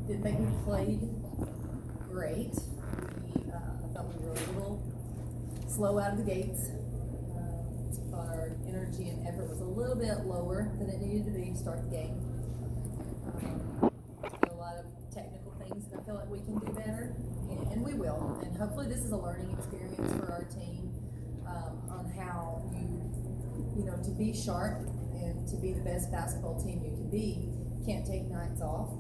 didn't think we played great. I thought we were a little slow out of the gates. Thought our energy and effort was a little bit lower than it needed to be to start the game. A lot of technical things that I feel like we can do better, and we will. And hopefully this is a learning experience for our team on how to be sharp and to be the best basketball team you can be. Can't take nights off,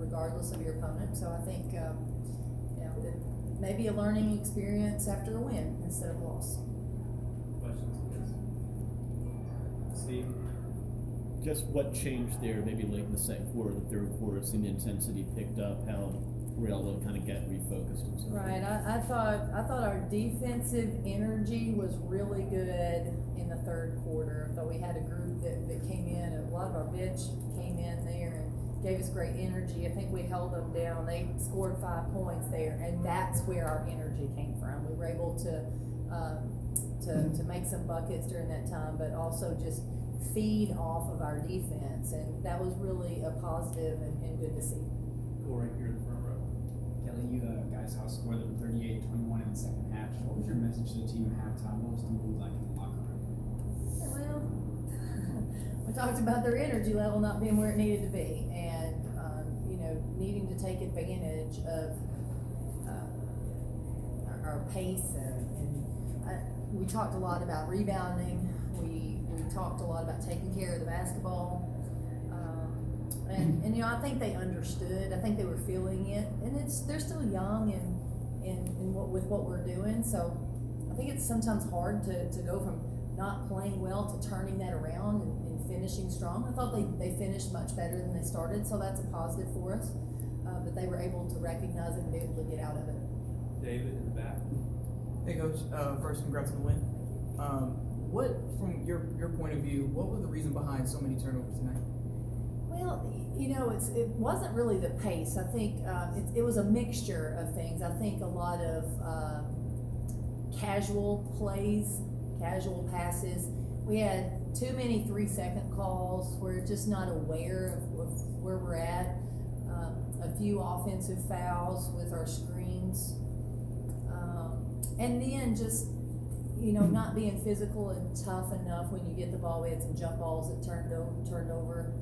regardless of your opponent. So I think it may be a learning experience after a win instead of a loss. Questions, please? Steve? Just what changed there, maybe late in the second quarter, the third quarter, seeing the intensity picked up, how we're able to kind of get refocused and stuff. Right, I thought our defensive energy was really good in the third quarter. I thought we had a group that came in, and a lot of our bench came in there and gave us great energy. I think we held them down. They scored 5 points there, and that's where our energy came from. We were able to make some buckets during that time, but also just feed off of our defense, and that was really a positive and good to see. Go right here in the front row. Kellie, you guys outscored them 38-21 in the second half. What was your message to the team at halftime? What was the mood like in the locker room? Well, we talked about their energy level not being where it needed to be, and needing to take advantage of our pace, and we talked a lot about rebounding. We talked a lot about taking care of the basketball, and I think they understood. I think they were feeling it, and they're still young with what we're doing. So I think it's sometimes hard to go from not playing well to turning that around and finishing strong. I thought they finished much better than they started, so that's a positive for us. But they were able to recognize it and be able to get out of it. David in the back. Hey, Coach. First, congrats on the win. What, from your point of view, what was the reason behind so many turnovers tonight? Well, it wasn't really the pace. I think it was a mixture of things. I think a lot of casual plays, casual passes. We had too many 3-second calls. We're just not aware of where we're at. A few offensive fouls with our screens. And then just, not being physical and tough enough when you get the ball. We had some jump balls that turned over.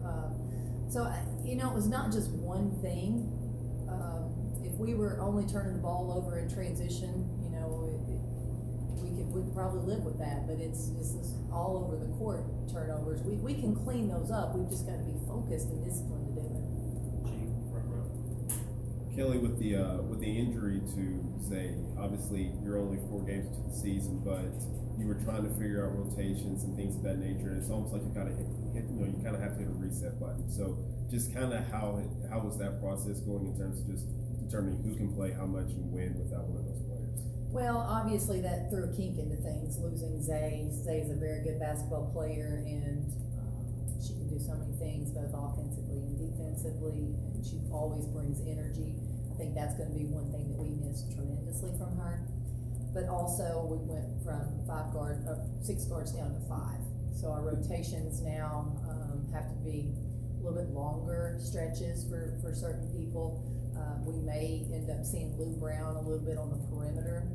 So it was not just one thing. If we were only turning the ball over in transition, we could probably live with that. But it's all over the court turnovers. We can clean those up. We've just got to be focused and disciplined to do it. Chief, front row. Kellie, with the injury to Zay, obviously you're only 4 games into the season, but you were trying to figure out rotations and things of that nature. And it's almost like you kind of you kind of have to hit a reset button. So just kind of how was that process going in terms of just determining who can play how much and when without one of those players? Well, obviously that threw a kink into things. Losing Zay. Zay's a very good basketball player, and she can do so many things, both offensively and defensively, and she always brings energy. I think that's going to be one thing that we missed tremendously from her. But also we went from 6 guards down to 5. So our rotations now have to be a little bit longer stretches for certain people. We may end up seeing Lou Brown a little bit on the perimeter,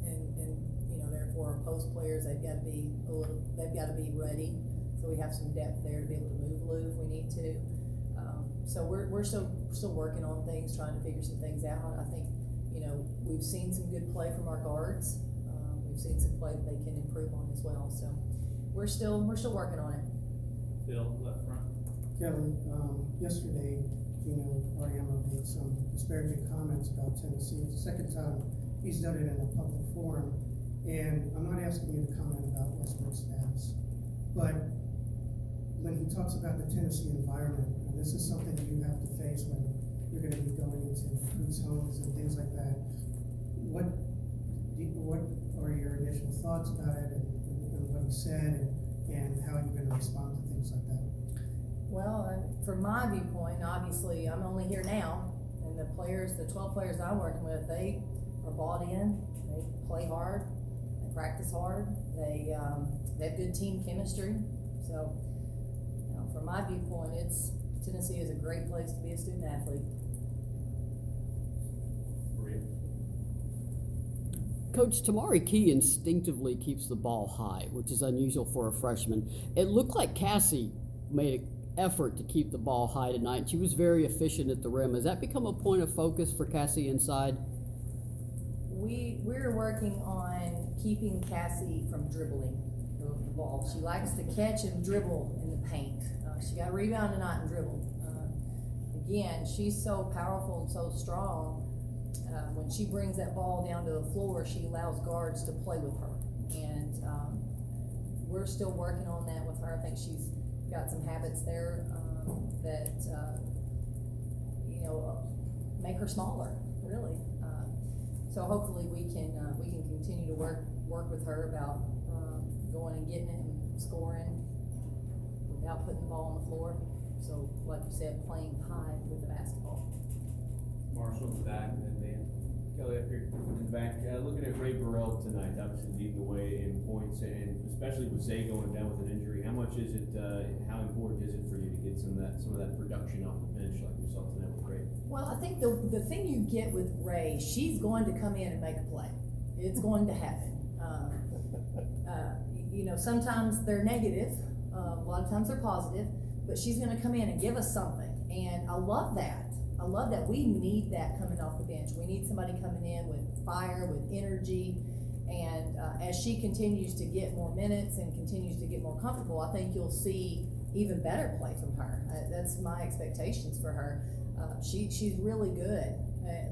and therefore our post players they've got to be ready. So we have some depth there to be able to move Lou if we need to. So we're still working on things, trying to figure some things out. I think we've seen some good play from our guards. We've seen some play that they can improve on as well. So we're still working on it. Phil, left front. Kellie, yesterday, Ariama made some disparaging comments about Tennessee. It's the second time he's done it in a public forum. And I'm not asking you to comment about Westbrook's status, but when he talks about the Tennessee environment, and this is something that you have to face when you're going to be going into recruits' homes and things like that, what are your initial thoughts about it and what he said and how you're going to respond to things like that? Well, from my viewpoint, obviously I'm only here now, and the 12 players I'm working with, they are bought in, they play hard, they practice hard, they have good team chemistry. So from my viewpoint, it's Tennessee is a great place to be a student athlete. Maria? Coach, Tamari Key instinctively keeps the ball high, which is unusual for a freshman. It looked like Cassie made an effort to keep the ball high tonight. She was very efficient at the rim. Has that become a point of focus for Cassie inside? We're working on keeping Cassie from dribbling the ball. She likes to catch and dribble in the paint. She got a rebound tonight and dribbled. Again, she's so powerful and so strong. When she brings that ball down to the floor, she allows guards to play with her. And we're still working on that with her. I think she's got some habits there that, make her smaller, really. So hopefully we can continue to work with her about going and getting it and scoring without putting the ball on the floor. So, like you said, playing high with the basketball. Marshall in the back, and then Dan. Kelly, up here in the back, looking at Ray Burrell tonight, obviously leading the way in points, and especially with Zay going down with an injury, how much is it, how important is it for you to get some of that production off the bench like we saw tonight with Ray? Well, I think the thing you get with Ray, she's going to come in and make a play. It's going to happen. Sometimes they're negative, a lot of times they're positive, but she's going to come in and give us something, and I love that. I love that. We need that coming off the bench. We need somebody coming in with fire, with energy, and as she continues to get more minutes and continues to get more comfortable, I think you'll see even better play from her. That's my expectations for her. She's really good,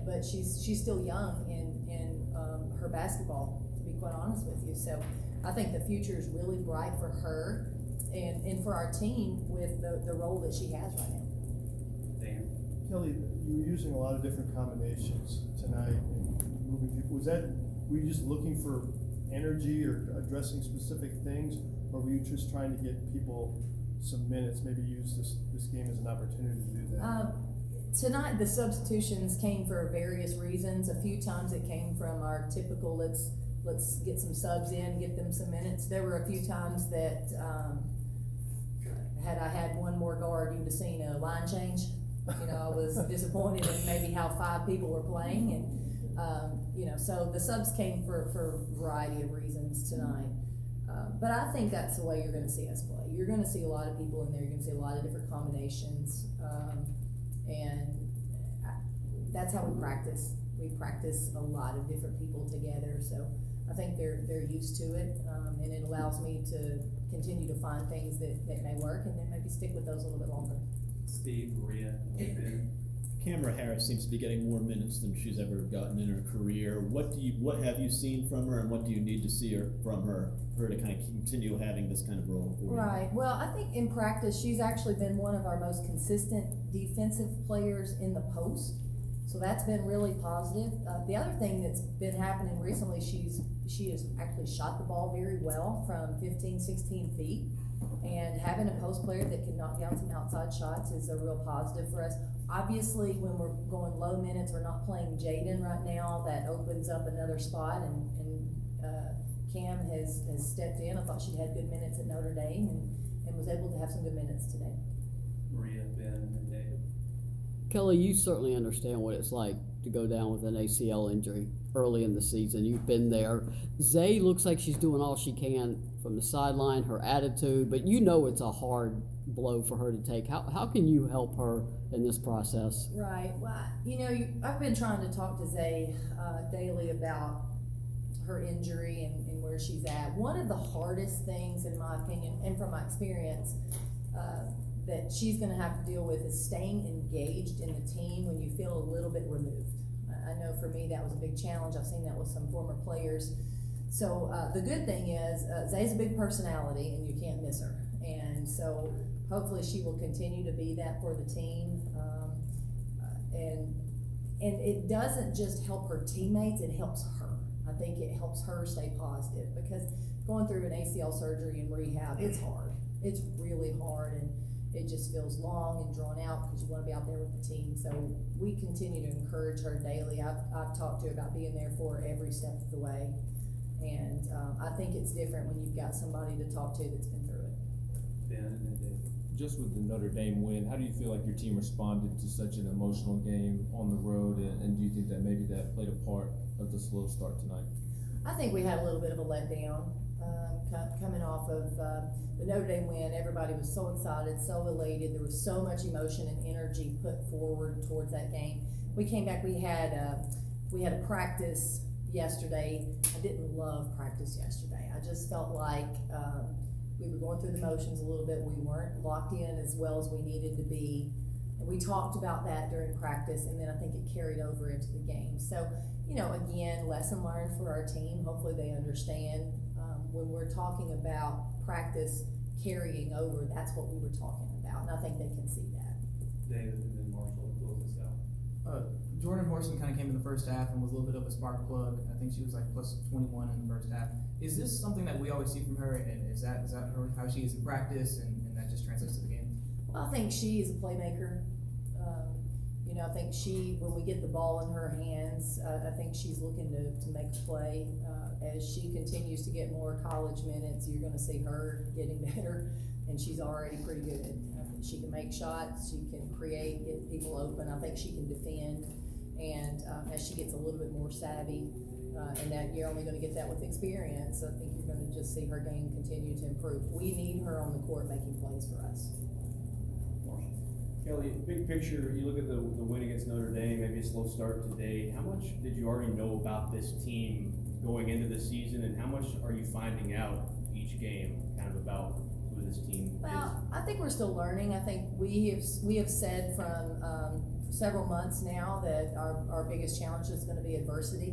but she's still young in her basketball, to be quite honest with you. So I think the future is really bright for her and for our team with the role that she has right now. Dan? Kelly, you were using a lot of different combinations tonight and moving people. Were you just looking for energy or addressing specific things, or were you just trying to get people some minutes, maybe use this game as an opportunity to do that? Tonight, the substitutions came for various reasons. A few times it came from our typical let's get some subs in, get them some minutes. There were a few times that had I had one more guard, you would have seen a line change. I was disappointed in maybe how 5 people were playing, and so the subs came for a variety of reasons tonight. But I think that's the way you're going to see us play. You're going to see a lot of people in there. You're going to see a lot of different combinations, and that's how we practice. We practice a lot of different people together, so I think they're used to it, and it allows me to continue to find things that may work, and then maybe stick with those a little bit longer. Steve, Maria, and Ben. Cameron Harris seems to be getting more minutes than she's ever gotten in her career. What have you seen from her, and what do you need to see from her to kind of continue having this kind of role? Right. Well, I think in practice she's actually been one of our most consistent defensive players in the post. So that's been really positive. The other thing that's been happening recently, she has actually shot the ball very well from 15, 16 feet. And having a post player that can knock down some outside shots is a real positive for us. Obviously, when we're going low minutes, we're not playing Jaden right now. That opens up another spot, and Cam has stepped in. I thought she'd had good minutes at Notre Dame and was able to have some good minutes today. Maria, Ben, and David. Kelly, you certainly understand what it's like to go down with an ACL injury early in the season. You've been there. Zay looks like she's doing all she can from the sideline, her attitude, but it's a hard blow for her to take. How can you help her in this process? Right. Well, I've been trying to talk to Zay daily about her injury and where she's at. One of the hardest things, in my opinion, and from my experience, that she's going to have to deal with is staying engaged in the team when you feel a little bit removed. I know for me that was a big challenge. I've seen that with some former players. So the good thing is Zay's a big personality and you can't miss her. And so hopefully she will continue to be that for the team. And it doesn't just help her teammates, it helps her. I think it helps her stay positive, because going through an ACL surgery and rehab, it's hard. It's really hard, and it just feels long and drawn out because you want to be out there with the team. So we continue to encourage her daily. I've talked to her about being there for her every step of the way. And I think it's different when you've got somebody to talk to that's been through it. Ben, and then David. just with the Notre Dame win, how do you feel like your team responded to such an emotional game on the road, and do you think that maybe that played a part of the slow start tonight? I think we had a little bit of a letdown, coming off of, the Notre Dame win. Everybody was so excited, so elated. There was so much emotion and energy put forward towards that game. We came back, we had a practice yesterday. I didn't love practice yesterday. I just felt like, we were going through the motions a little bit. We weren't locked in as well as we needed to be. And we talked about that during practice, and then I think it carried over into the game. So, again, lesson learned for our team. Hopefully they understand, when we're talking about practice carrying over, that's what we were talking about, and I think they can see that. David and then Marshall close this out. Jordan Morrison kind of came in the first half and was a little bit of a spark plug. I think she was like plus 21 in the first half. Is this something that we always see from her, and is that her, how she is in practice, and that just translates to the game? Well, I think she is a playmaker. I think when we get the ball in her hands, I think she's looking to make a play. As she continues to get more college minutes, you're gonna see her getting better, and she's already pretty good. She can make shots, she can create, get people open. I think she can defend, and as she gets a little bit more savvy, and that you're only gonna get that with experience, I think you're gonna just see her game continue to improve. We need her on the court making plays for us. Kelly, big picture, you look at the win against Notre Dame, maybe a slow start today. How much did you already know about this team going into the season, and how much are you finding out each game kind of about who this team is? Well, I think we're still learning. I think we have said from several months now that our biggest challenge is going to be adversity.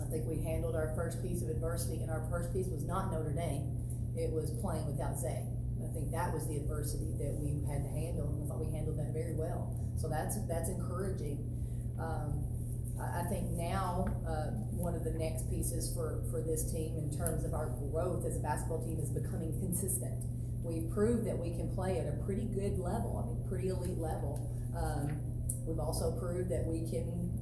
I think we handled our first piece of adversity, and our first piece was not Notre Dame. It was playing without Zay. I think that was the adversity that we had to handle, and I thought we handled that very well. So that's encouraging. I think now one of the next pieces for this team in terms of our growth as a basketball team is becoming consistent. We've proved that we can play at a pretty good level, pretty elite level. We've also proved that we can,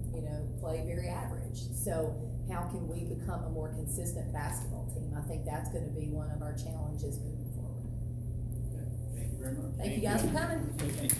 play very average. So how can we become a more consistent basketball team? I think that's going to be one of our challenges moving forward. Thank you very much. Thank you guys for coming.